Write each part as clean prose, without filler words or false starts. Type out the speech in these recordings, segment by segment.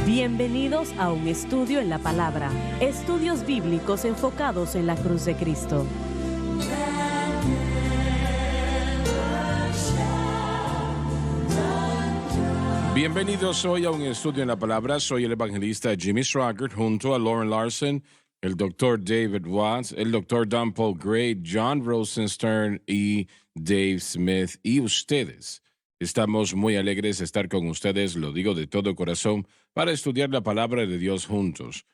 Bienvenidos a un estudio en la palabra, estudios bíblicos enfocados en la cruz de Cristo. Bienvenidos hoy a un estudio en la palabra. Soy el evangelista Jimmy Swaggart junto a Lauren Larson, el doctor David Watts, el doctor Don Paul Gray, John Rosenstern y Dave Smith y ustedes. Estamos muy alegres de estar con ustedes, lo digo de todo corazón, para estudiar la palabra de Dios juntos.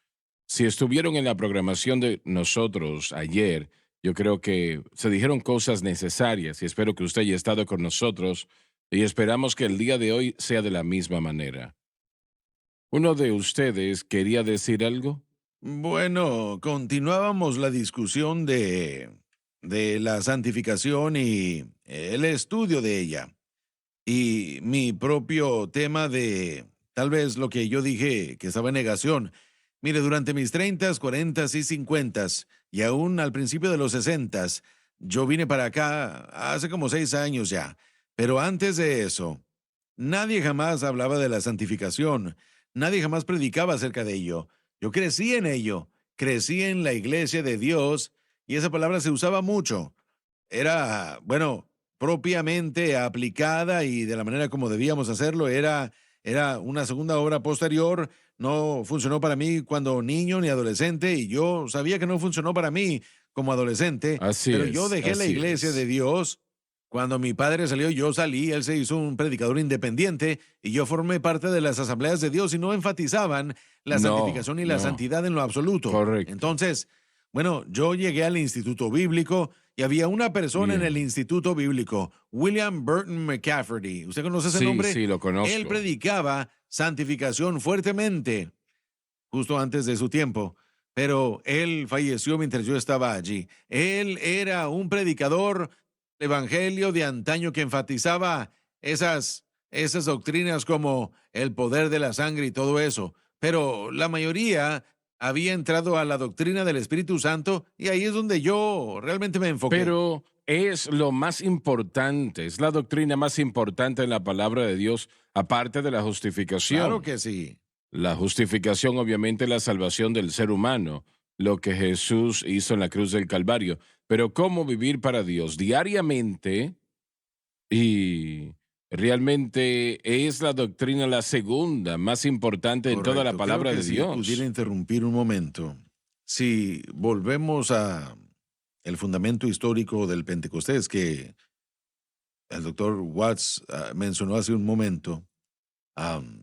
Si estuvieron en la programación de nosotros ayer, yo creo que se dijeron cosas necesarias y espero que usted haya estado con nosotros y esperamos que el día de hoy sea de la misma manera. ¿Uno de ustedes quería decir algo? Bueno, continuábamos la discusión de la santificación y el estudio de ella. Y mi propio tema de tal vez lo que yo dije que estaba en negación. Mire, durante mis 30, 40 y 50 y aún al principio de los 60, yo vine para acá hace como 6 años ya. Pero antes de eso, nadie jamás hablaba de la santificación. Nadie jamás predicaba acerca de ello. Yo crecí en ello. Crecí en la iglesia de Dios y esa palabra se usaba mucho. Era, bueno, propiamente aplicada y de la manera como debíamos hacerlo, era una segunda obra posterior. No funcionó para mí cuando niño ni adolescente y yo sabía que no funcionó para mí como adolescente, pero yo dejé la iglesia de Dios. Cuando mi padre salió, yo salí, él se hizo un predicador independiente y yo formé parte de las asambleas de Dios y no enfatizaban la santificación y la santidad en lo absoluto. Correcto. Entonces, bueno, yo llegué al Instituto Bíblico y había una persona en el Instituto Bíblico, William Burton McCafferty. ¿Usted conoce ese nombre? Sí, lo conozco. Él predicaba santificación fuertemente, justo antes de su tiempo, pero él falleció mientras yo estaba allí. Él era un predicador del evangelio de antaño que enfatizaba esas doctrinas como el poder de la sangre y todo eso, pero la mayoría había entrado a la doctrina del Espíritu Santo y ahí es donde yo realmente me enfoqué. Pero es lo más importante, es la doctrina más importante en la palabra de Dios, aparte de la justificación. Claro que sí. La justificación, obviamente, es la salvación del ser humano, lo que Jesús hizo en la cruz del Calvario. Pero cómo vivir para Dios diariamente y realmente es la doctrina la segunda más importante en toda la Correcto. palabra Creo que de si Dios. pudiera interrumpir un momento. Si volvemos a el fundamento histórico del Pentecostés que el doctor Watts mencionó hace un momento,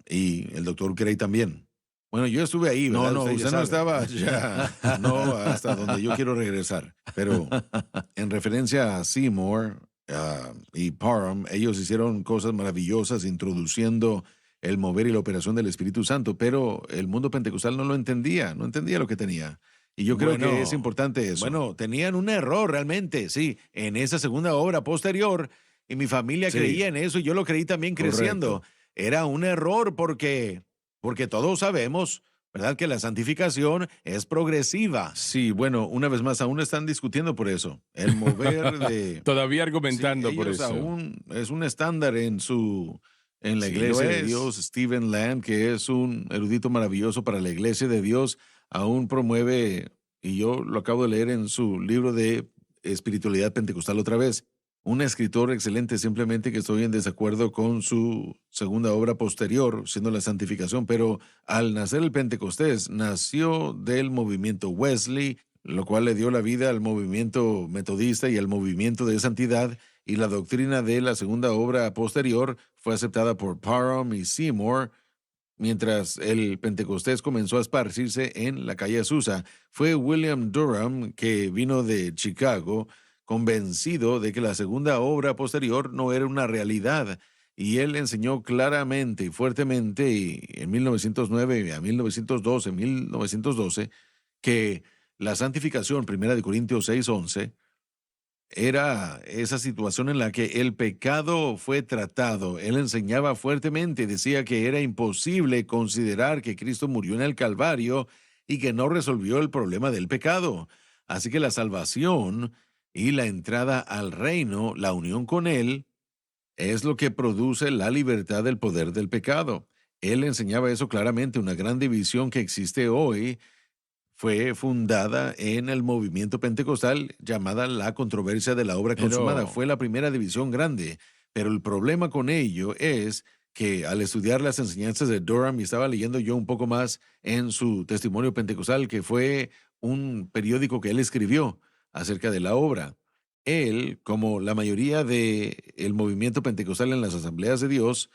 y el doctor Gray también. Bueno, yo estuve ahí, ¿verdad? No, Usted no estaba ya, no hasta donde yo quiero regresar. Pero en referencia a Seymour y Parham, ellos hicieron cosas maravillosas introduciendo el mover y la operación del Espíritu Santo, pero el mundo pentecostal no lo entendía, no entendía lo que tenía. Y yo creo que es importante eso. Bueno, tenían un error realmente, sí, en esa segunda obra posterior, y mi familia creía en eso y yo lo creí también creciendo. Correcto. Era un error porque todos sabemos, ¿verdad?, que la santificación es progresiva. Sí, bueno, una vez más, aún están discutiendo por eso. El mover de... Todavía argumentando Sí, por ellos eso. aún es un estándar en la Sí, iglesia lo de es. Dios. Stephen Land, que es un erudito maravilloso para la iglesia de Dios, aún promueve, y yo lo acabo de leer en su libro de espiritualidad pentecostal otra vez, un escritor excelente, simplemente que estoy en desacuerdo con su segunda obra posterior, siendo la santificación, pero al nacer el Pentecostés, nació del movimiento Wesley, lo cual le dio la vida al movimiento metodista y al movimiento de santidad, y la doctrina de la segunda obra posterior fue aceptada por Parham y Seymour, mientras el Pentecostés comenzó a esparcirse en la calle Azusa. Fue William Durham, que vino de Chicago, convencido de que la segunda obra posterior no era una realidad, y él enseñó claramente y fuertemente y en 1909 a 1912, que la santificación, 1 Corintios 6:11, era esa situación en la que el pecado fue tratado. Él enseñaba fuertemente, decía que era imposible considerar que Cristo murió en el Calvario y que no resolvió el problema del pecado. Así que la salvación y la entrada al reino, la unión con Él, es lo que produce la libertad del poder del pecado. Él enseñaba eso claramente. Una gran división que existe hoy fue fundada en el movimiento pentecostal llamada la controversia de la obra consumada. Pero, Fue la primera división grande, pero el problema con ello es que al estudiar las enseñanzas de Durham, y estaba leyendo yo un poco más en su testimonio pentecostal, que fue un periódico que él escribió acerca de la obra. Él, como la mayoría del movimiento pentecostal en las asambleas de Dios,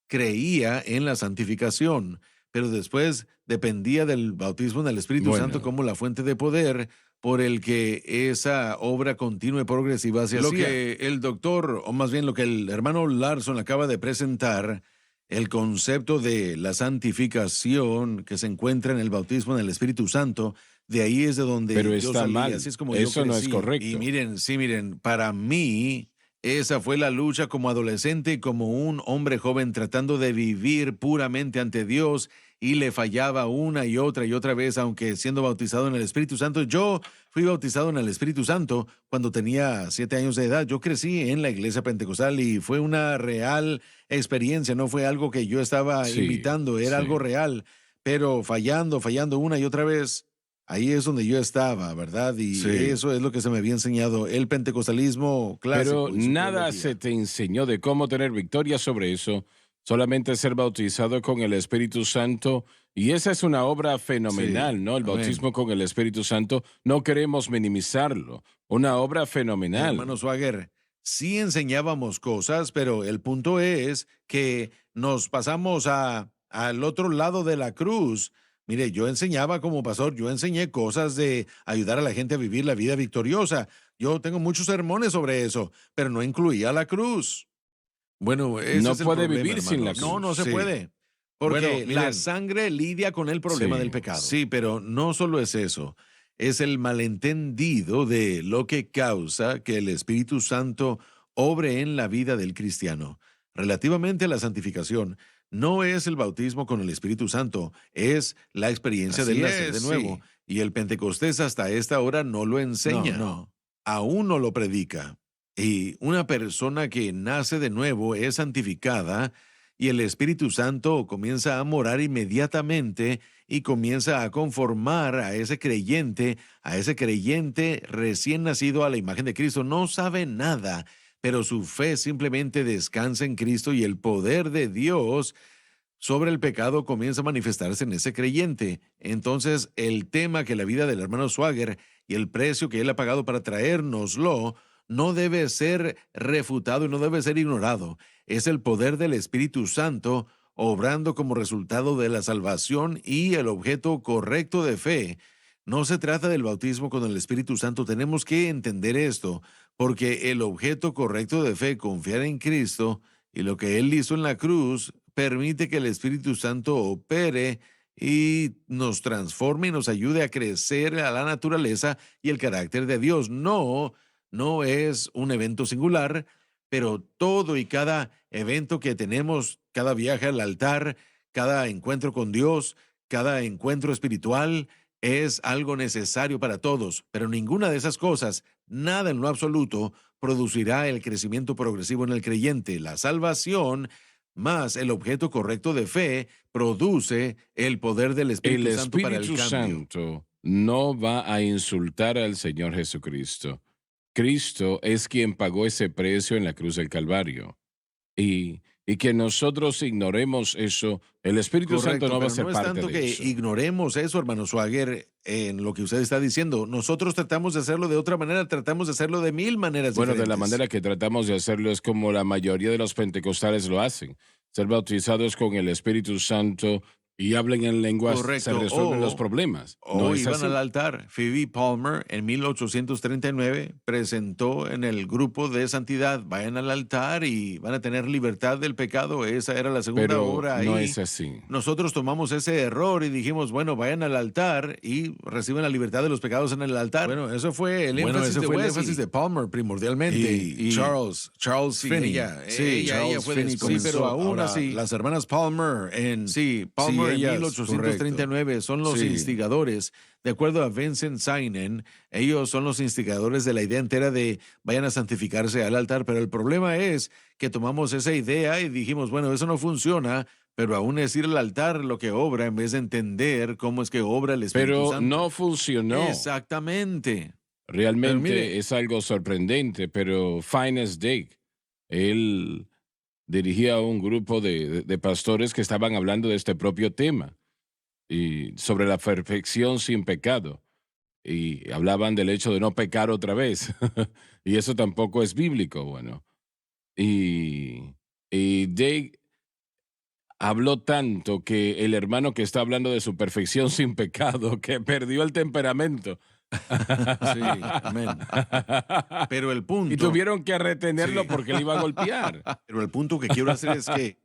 creía en la santificación, pero después dependía del bautismo en el Espíritu Santo bueno, como la fuente de poder por el que esa obra continua y progresiva se hacía. Lo que el doctor, o más bien lo que el hermano Larson acaba de presentar, el concepto de la santificación que se encuentra en el bautismo en el Espíritu Santo, de ahí es de donde pero yo está salí, mal. así es como yo Eso no es crecí. Y correcto. miren, sí, miren, para mí esa fue la lucha como adolescente y como un hombre joven tratando de vivir puramente ante Dios, y le fallaba una y otra vez, aunque siendo bautizado en el Espíritu Santo. Yo fui bautizado en el Espíritu Santo cuando tenía 7 años de edad. Yo crecí en la iglesia pentecostal y fue una real experiencia, no fue algo que yo estaba Sí, imitando, era algo sí. real, pero fallando una y otra vez. Ahí es donde yo estaba, ¿verdad? Y Sí. eso es lo que se me había enseñado, el pentecostalismo Pero clásico y su nada se teología. te enseñó de cómo tener victoria sobre eso, solamente ser bautizado con el Espíritu Santo. Y esa es una obra Sí, fenomenal, ¿no? El amén. bautismo con el Espíritu Santo, no queremos minimizarlo. Una obra Hermano fenomenal. Swagger, sí enseñábamos cosas, pero el punto es que nos pasamos al otro lado de la cruz. Mire, yo enseñaba como pastor, yo enseñé cosas de ayudar a la gente a vivir la vida victoriosa. Yo tengo muchos sermones sobre eso, pero no incluía la cruz. Bueno, ese No es el puede problema, vivir sin la hermanos. No, no cruz. se Sí. puede. Bueno, Porque la miren, sangre lidia con el problema del sí. pecado. Sí, pero no solo es eso. Es el malentendido de lo que causa que el Espíritu Santo obre en la vida del cristiano. Relativamente a la santificación, no es el bautismo con el Espíritu Santo, es la experiencia del Así nacer de es, nuevo. sí. Y el Pentecostés hasta esta hora no lo enseña. No. Aún no lo predica. Y una persona que nace de nuevo es santificada, y el Espíritu Santo comienza a morar inmediatamente y comienza a conformar a ese creyente recién nacido a la imagen de Cristo. No sabe nada, pero su fe simplemente descansa en Cristo, y el poder de Dios sobre el pecado comienza a manifestarse en ese creyente. Entonces, el tema que la vida del hermano Swagger y el precio que él ha pagado para traérnoslo no debe ser refutado y no debe ser ignorado. Es el poder del Espíritu Santo obrando como resultado de la salvación y el objeto correcto de fe. No se trata del bautismo con el Espíritu Santo. Tenemos que entender esto, porque el objeto correcto de fe, confiar en Cristo y lo que Él hizo en la cruz, permite que el Espíritu Santo opere y nos transforme y nos ayude a crecer a la naturaleza y el carácter de Dios. No, no es un evento singular, pero todo y cada evento que tenemos, cada viaje al altar, cada encuentro con Dios, cada encuentro espiritual, es algo necesario para todos. Pero ninguna de esas cosas, nada en lo absoluto, producirá el crecimiento progresivo en el creyente. La salvación más el objeto correcto de fe produce el poder del El Espíritu Santo para el Espíritu cambio. Santo no va a insultar al Señor Jesucristo. Cristo es quien pagó ese precio en la cruz del Calvario. Y que nosotros ignoremos eso, el Espíritu Santo Correcto, no va a pero ser no es parte tanto de que eso. ignoremos eso, hermano Swagger, en lo que usted está diciendo. Nosotros tratamos de hacerlo de otra manera, tratamos de hacerlo de mil maneras Bueno, de la diferentes. manera que tratamos de hacerlo es como la mayoría de los pentecostales lo hacen. Ser bautizados con el Espíritu Santo y hablen en lenguas, se Correcto. resuelven los problemas. No es Iban al así. altar. Phoebe Palmer en 1839 presentó en el grupo de santidad: vayan al altar y van a tener libertad del pecado. Esa era la segunda Pero obra no ahí. es así. Nosotros tomamos ese error y dijimos, bueno, vayan al altar y reciben la libertad de los pecados en el altar. Bueno, eso fue el énfasis de Wesley. Palmer primordialmente. Y Charles sí, Finney. sí, Ella Charles fue Finney después. Sí, pero comenzó. aún Ahora, así, las hermanas Palmer Palmer en ellas, 1839 son los sí, instigadores. De acuerdo a Vincent Synan, ellos son los instigadores de la idea entera de vayan a santificarse al altar. Pero el problema es que tomamos esa idea y dijimos, bueno, eso no funciona Pero aún es ir al altar lo que obra en vez de entender cómo es que obra el Espíritu Pero Santo. no funcionó. Exactamente. Pero Realmente mire, es algo sorprendente, pero Finest Dick, él dirigía a un grupo de pastores que estaban hablando de este propio tema y sobre la perfección sin pecado. Y hablaban del hecho de no pecar otra vez. Y eso tampoco es bíblico, bueno. Y, y Dick habló tanto que el hermano que está hablando de su perfección sin pecado, que perdió el temperamento. sí, amén. Pero el Y punto, tuvieron que retenerlo sí, porque le iba a golpear. pero el punto que quiero hacer es que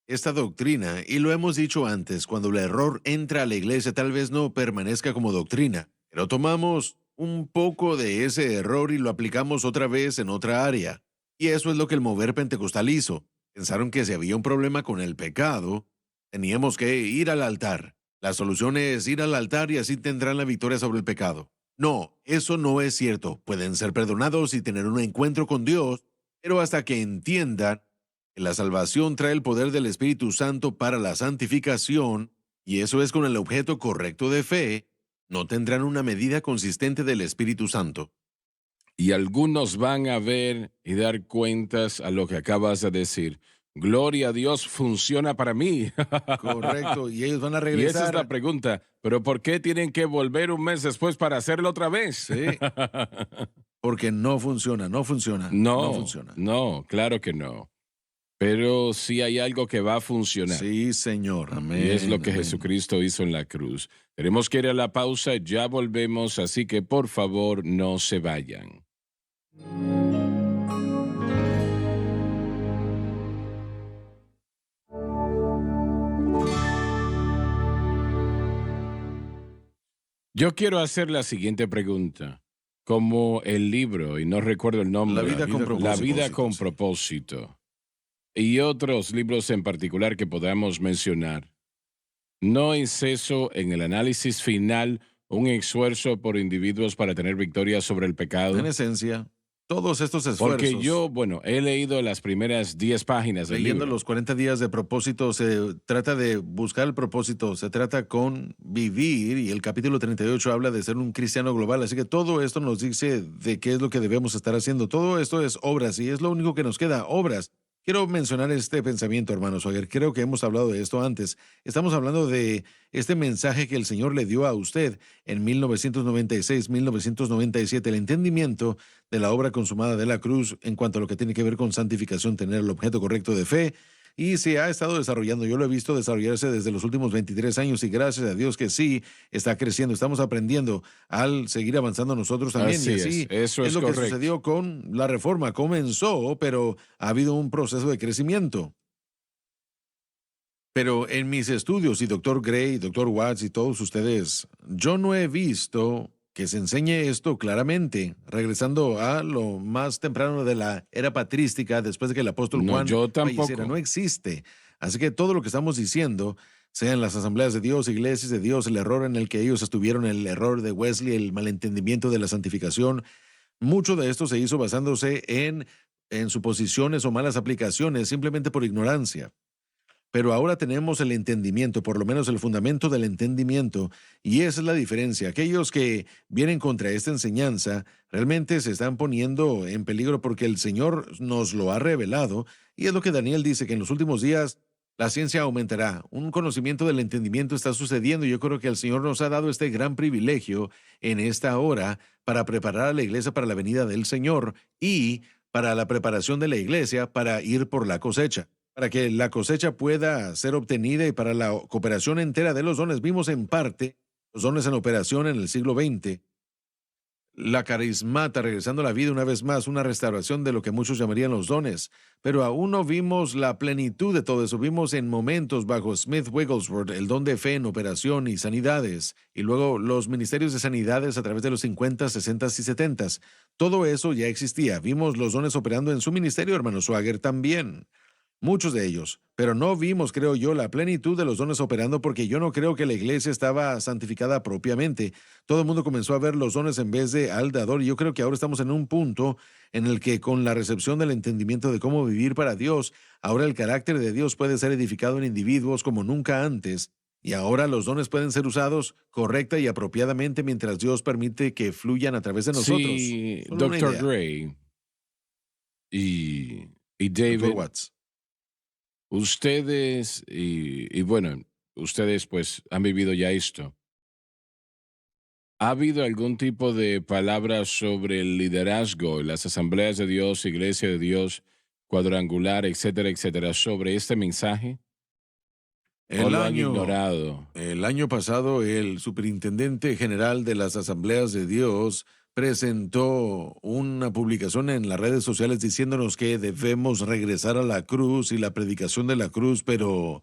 esta doctrina, y lo hemos dicho antes, cuando el error entra a la iglesia tal vez no permanezca como doctrina, pero tomamos un poco de ese error y lo aplicamos otra vez en otra área. Y eso es lo que el mover pentecostal hizo. Pensaron que si había un problema con el pecado, teníamos que ir al altar. La solución es ir al altar y así tendrán la victoria sobre el pecado. No, eso no es cierto. Pueden ser perdonados y tener un encuentro con Dios, pero hasta que entiendan que la salvación trae el poder del Espíritu Santo para la santificación, y eso es con el objeto correcto de fe, no tendrán una medida consistente del Espíritu Santo. Y algunos van a ver y dar cuentas a lo que acabas de decir. Gloria a Dios, funciona para mí. Correcto, y ellos van a Y esa es la regresar. pregunta. ¿Pero por qué tienen que volver un mes después para hacerlo otra vez? Sí, porque no funciona, no funciona, no No, funciona. no, claro que no. Pero sí hay algo que va a funcionar. Sí, Señor, Y es lo amén, que amén. Jesucristo hizo en la cruz. Tenemos que ir a la pausa, ya volvemos, así que por favor no se vayan. Yo quiero hacer la siguiente pregunta. Como el libro, y no recuerdo el nombre, La vida con La vida propósito, con sí. propósito, y otros libros en particular que podamos mencionar, ¿no es eso en el análisis final un esfuerzo por individuos para tener victoria sobre el En pecado? esencia, todos estos Porque yo, esfuerzos, bueno, he leído las primeras 10 páginas del leyendo libro. los 40 días de propósito, se trata de buscar el propósito, se trata con vivir, y el capítulo 38 habla de ser un cristiano global, así que todo esto nos dice de qué es lo que debemos estar haciendo. Todo esto es obras, y es lo único que nos queda, obras. Quiero mencionar este pensamiento, hermano Swagger. Creo que hemos hablado de esto antes. Estamos hablando de este mensaje que el Señor le dio a usted en 1996, 1997, el entendimiento de la obra consumada de la cruz en cuanto a lo que tiene que ver con santificación, tener el objeto correcto de fe, y se ha estado desarrollando. Yo lo he visto desarrollarse desde los últimos 23 años y gracias a Dios que sí está creciendo. Estamos aprendiendo al seguir avanzando nosotros también, y Así así eso es es lo que correcto. sucedió con la reforma. Comenzó, pero ha habido un proceso de crecimiento. Pero en mis estudios, y doctor Gray, doctor Watts y todos ustedes, yo no he visto que se enseñe esto claramente, regresando a lo más temprano de la era patrística, después de que el apóstol No, Juan yo falleciera. tampoco. No existe. Así que todo lo que estamos diciendo, sea en las asambleas de Dios, iglesias de Dios, el error en el que ellos estuvieron, el error de Wesley, el malentendimiento de la santificación, mucho de esto se hizo basándose en suposiciones o malas aplicaciones, simplemente por ignorancia. Pero ahora tenemos el entendimiento, por lo menos el fundamento del entendimiento, y esa es la diferencia. Aquellos que vienen contra esta enseñanza realmente se están poniendo en peligro porque el Señor nos lo ha revelado, y es lo que Daniel dice, que en los últimos días la ciencia aumentará. Un conocimiento del entendimiento está sucediendo, y yo creo que el Señor nos ha dado este gran privilegio en esta hora para preparar a la iglesia para la venida del Señor y para la preparación de la iglesia para ir por la cosecha, para que la cosecha pueda ser obtenida y para la cooperación entera de los dones. Vimos en parte los dones en operación en el siglo XX, la carismata regresando a la vida una vez más, una restauración de lo que muchos llamarían los dones, pero aún no vimos la plenitud de todo eso. Vimos en momentos bajo Smith Wigglesworth el don de fe en operación y sanidades, y luego los ministerios de sanidades a través de los 50, 60 y 70. Todo eso ya existía. Vimos los dones operando en su ministerio, hermano Swagger, también. muchos de ellos, pero no vimos, creo yo, la plenitud de los dones operando porque yo no creo que la iglesia estaba santificada propiamente. Todo el mundo comenzó a ver los dones en vez de al dador y yo creo que ahora estamos en un punto en el que con la recepción del entendimiento de cómo vivir para Dios, ahora el carácter de Dios puede ser edificado en individuos como nunca antes. Y ahora los dones pueden ser usados correcta y apropiadamente mientras Dios permite que fluyan a través de nosotros. Sí, Solo una Doctor idea. Gray y Doctor David, Watts. ustedes, y bueno, ustedes pues han vivido ya esto. ¿Ha habido algún tipo de palabra sobre el liderazgo en las asambleas de Dios, iglesia de Dios, cuadrangular, etcétera, etcétera, sobre este mensaje? ¿O El lo han año, ignorado? el año pasado, el superintendente general de las Asambleas de Dios presentó una publicación en las redes sociales diciéndonos que debemos regresar a la cruz y la predicación de la cruz, pero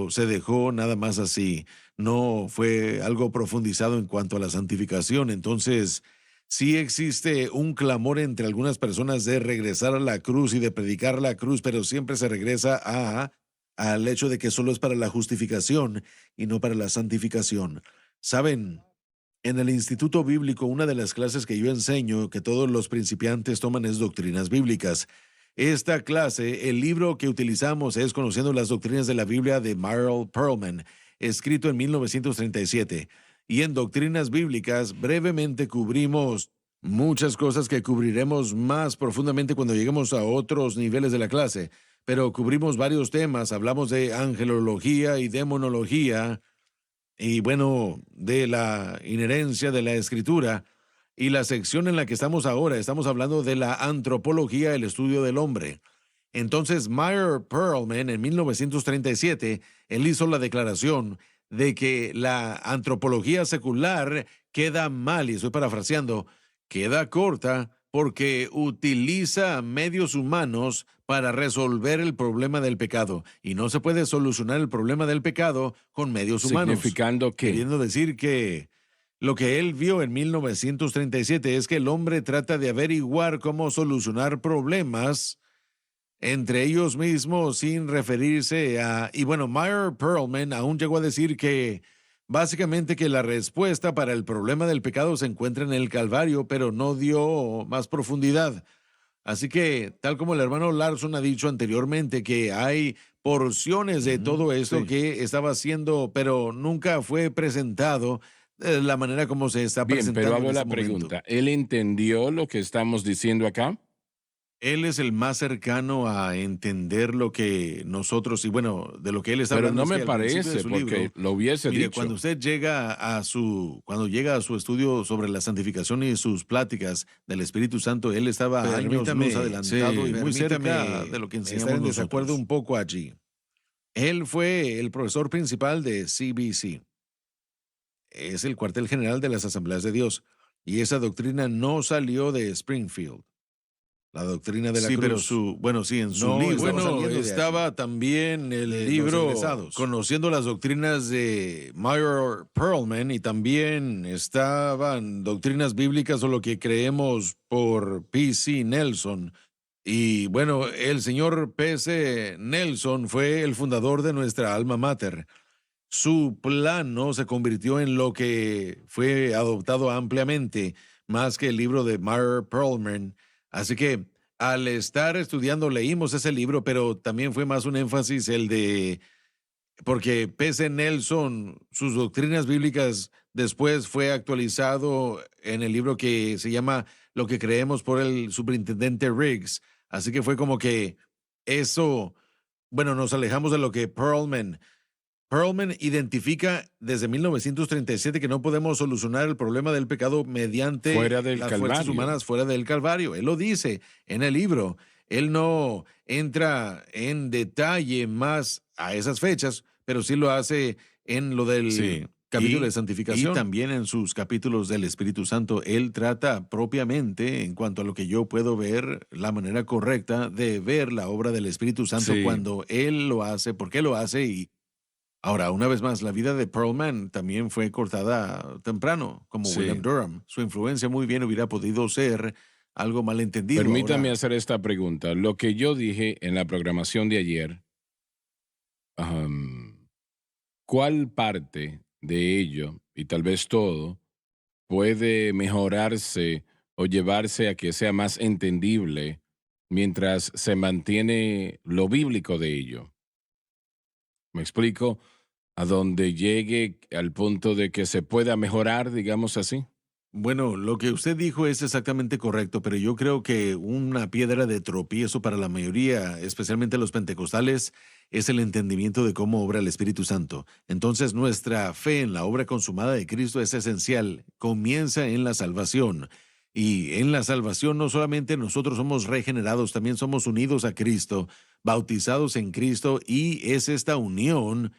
se dejó nada más así. No fue algo profundizado en cuanto a la santificación. Entonces, sí existe un clamor entre algunas personas de regresar a la cruz y de predicar la cruz, pero siempre se regresa al hecho de que solo es para la justificación y no para la santificación. Saben, en el Instituto Bíblico, una de las clases que yo enseño, que todos los principiantes toman, es doctrinas bíblicas. Esta clase, el libro que utilizamos es Conociendo las Doctrinas de la Biblia de Myral Pearlman, escrito en 1937. Y en Doctrinas Bíblicas brevemente cubrimos muchas cosas que cubriremos más profundamente cuando lleguemos a otros niveles de la clase, pero cubrimos varios temas, hablamos de angelología y demonología, y bueno, de la inherencia de la escritura. Y la sección en la que estamos ahora, estamos hablando de la antropología, el estudio del hombre. Entonces, Meyer Pearlman, en 1937, él hizo la declaración de que la antropología secular queda mal, y estoy parafraseando, queda corta porque utiliza medios humanos para resolver el problema del pecado. Y no se puede solucionar el problema del pecado con medios humanos. Significando que Queriendo decir que lo que él vio en 1937 es que el hombre trata de averiguar cómo solucionar problemas entre ellos mismos sin referirse a... Y bueno, Meyer Pearlman aún llegó a decir que básicamente que la respuesta para el problema del pecado se encuentra en el Calvario, pero no dio más profundidad. Así que, tal como el hermano Larson ha dicho anteriormente, que hay porciones de todo esto sí. que estaba haciendo, pero nunca fue presentado de la manera como se está Bien, presentando pero hago en la este momento. pregunta. ¿Él entendió lo que estamos diciendo acá? Él es el más cercano a entender lo que nosotros, y bueno, de lo que él está Pero hablando no es me que al principio de parece, su porque libro, lo hubiese mire, dicho. cuando usted llega cuando llega a su estudio sobre la santificación y sus pláticas del Espíritu Santo, él estaba años Permítame, luz adelantado sí, y muy permítame cerca de lo que estar enseñamos en desacuerdo nosotros. un poco allí. Él fue el profesor principal de CBC. Es el cuartel general de las Asambleas de Dios. Y esa doctrina no salió de Springfield. La doctrina de la cruz. pero bueno, sí, en su No, libro. bueno, estaba también el de los libro egresados. Conociendo las Doctrinas de Meyer Pearlman y también estaban Doctrinas Bíblicas o lo que creemos por P.C. Nelson. Y bueno, el señor P.C. Nelson fue el fundador de nuestra alma mater. Su plano se convirtió en lo que fue adoptado ampliamente, más que el libro de Meyer Pearlman. Así que al estar estudiando leímos ese libro, pero también fue más un énfasis el de, porque P.C. Nelson, sus doctrinas bíblicas después fue actualizado en el libro que se llama Lo que creemos por el superintendente Riggs. Así que fue como que eso, bueno, nos alejamos de lo que Pearlman identifica desde 1937 que no podemos solucionar el problema del pecado mediante Fuera del las fuerzas Calvario. humanas fuera del Calvario. Él lo dice en el libro. Él no entra en detalle más a esas fechas, pero sí lo hace en lo del Sí. capítulo Y- de santificación. y También en sus capítulos del Espíritu Santo, él trata propiamente, en cuanto a lo que yo puedo ver, la manera correcta de ver la obra del Espíritu Santo Sí. cuando él lo hace, por qué lo hace y ahora, una vez más, la vida de Pearlman también fue cortada temprano, como Sí. William Durham. Su influencia muy bien hubiera podido ser algo malentendido. Permítame Ahora, hacer esta pregunta. Lo que yo dije en la programación de ayer, ¿cuál parte de ello, y tal vez todo, puede mejorarse o llevarse a que sea más entendible mientras se mantiene lo bíblico de ello? ¿Me explico? A donde llegue al punto de que se pueda mejorar, digamos así. bueno, lo que usted dijo es exactamente correcto, pero yo creo que una piedra de tropiezo para la mayoría, especialmente los pentecostales, es el entendimiento de cómo obra el Espíritu Santo. Entonces, nuestra fe en la obra consumada de Cristo es esencial. Comienza en la salvación. Y en la salvación no solamente nosotros somos regenerados, también somos unidos a Cristo, bautizados en Cristo, y es esta unión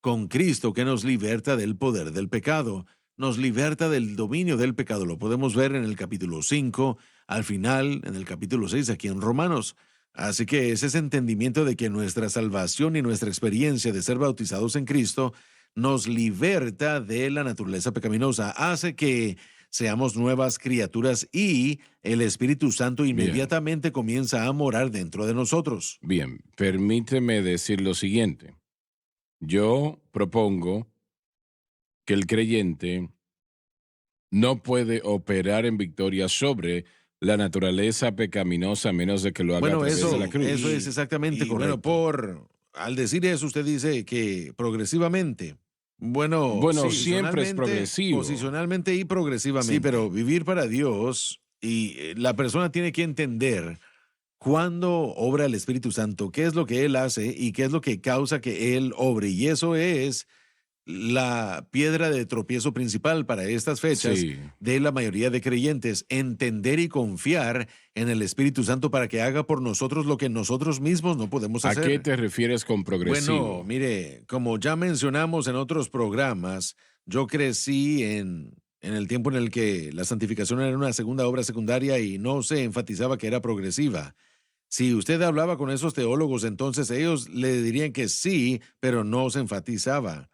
con Cristo que nos liberta del poder del pecado, nos liberta del dominio del pecado. Lo podemos ver en el capítulo 5, al final, en el capítulo 6, aquí en Romanos. Así que es ese entendimiento de que nuestra salvación y nuestra experiencia de ser bautizados en Cristo nos liberta de la naturaleza pecaminosa, hace que seamos nuevas criaturas y el Espíritu Santo Bien, inmediatamente comienza a morar dentro de nosotros. bien. Permíteme decir lo siguiente. Yo propongo que el creyente no puede operar en victoria sobre la naturaleza pecaminosa a menos de que lo haga a Bueno, través de la eso cruz. es exactamente Y correcto. Bueno, al decir eso, usted dice que progresivamente. Bueno, bueno, sí, siempre es progresivo. posicionalmente y progresivamente. Sí, pero vivir para Dios y la persona tiene que entender cuándo obra el Espíritu Santo, qué es lo que Él hace y qué es lo que causa que Él obre. Y eso es la piedra de tropiezo principal para estas fechas Sí. de la mayoría de creyentes, entender y confiar en el Espíritu Santo para que haga por nosotros lo que nosotros mismos no podemos ¿A hacer. qué te refieres con progresivo? Bueno, mire, como ya mencionamos en otros programas, yo crecí en el tiempo en el que la santificación era una segunda obra secundaria y no se enfatizaba que era progresiva. Si usted hablaba con esos teólogos, entonces ellos le dirían que sí, pero no se enfatizaba.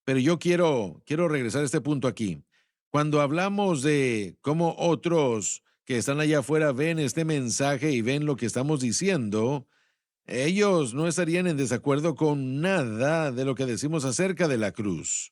Pero yo quiero regresar a este punto aquí. Cuando hablamos de cómo otros que están allá afuera ven este mensaje y ven lo que estamos diciendo, ellos no estarían en desacuerdo con nada de lo que decimos acerca de la cruz,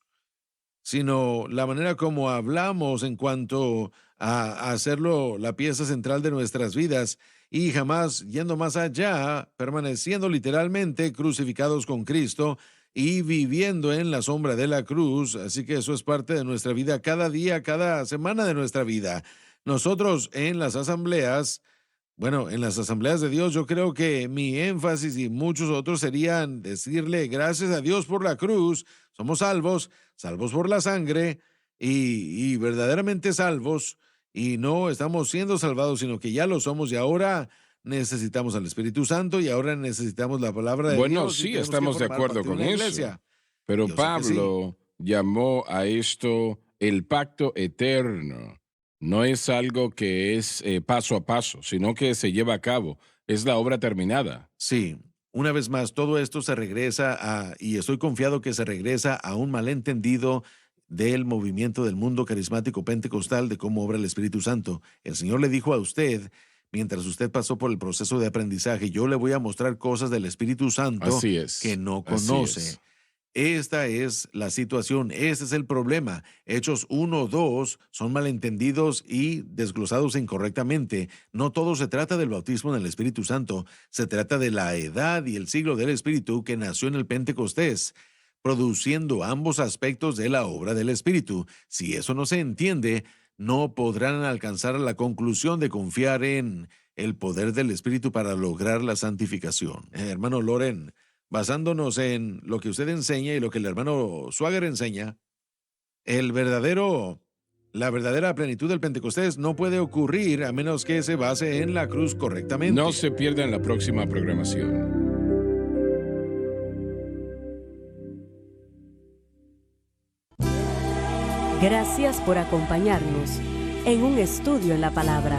sino la manera como hablamos en cuanto a hacerlo la pieza central de nuestras vidas y jamás yendo más allá, permaneciendo literalmente crucificados con Cristo y viviendo en la sombra de la cruz. Así que eso es parte de nuestra vida cada día, cada semana de nuestra vida. Nosotros en las asambleas, bueno, en las asambleas de Dios, yo creo que mi énfasis y muchos otros serían decirle gracias a Dios por la cruz, somos salvos, salvos por la sangre y verdaderamente salvos, y no estamos siendo salvados, sino que ya lo somos y ahora necesitamos al Espíritu Santo y ahora necesitamos la palabra de Bueno, Dios y sí, tenemos que estamos de formar acuerdo parte de con una eso. iglesia. Pero Yo sé que sí. Pablo llamó a esto el pacto eterno. No es algo que es paso a paso, sino que se lleva a cabo. Es la obra terminada. Sí, una vez más, todo esto se regresa y estoy confiado que se regresa a un malentendido del movimiento del mundo carismático pentecostal de cómo obra el Espíritu Santo. El Señor le dijo a usted, mientras usted pasó por el proceso de aprendizaje, yo le voy a mostrar cosas del Espíritu Santo Así es. que no Así conoce. es. Esta es la situación, este es el problema. Hechos 1, 2 son malentendidos y desglosados incorrectamente. No todo se trata del bautismo en el Espíritu Santo, se trata de la edad y el siglo del Espíritu que nació en el Pentecostés, produciendo ambos aspectos de la obra del Espíritu. Si eso no se entiende, no podrán alcanzar la conclusión de confiar en el poder del Espíritu para lograr la santificación. Hermano Loren, basándonos en lo que usted enseña y lo que el hermano Swagger enseña, la verdadera plenitud del Pentecostés no puede ocurrir a menos que se base en la cruz correctamente. No se pierdan la próxima programación. Gracias por acompañarnos en un estudio en la palabra.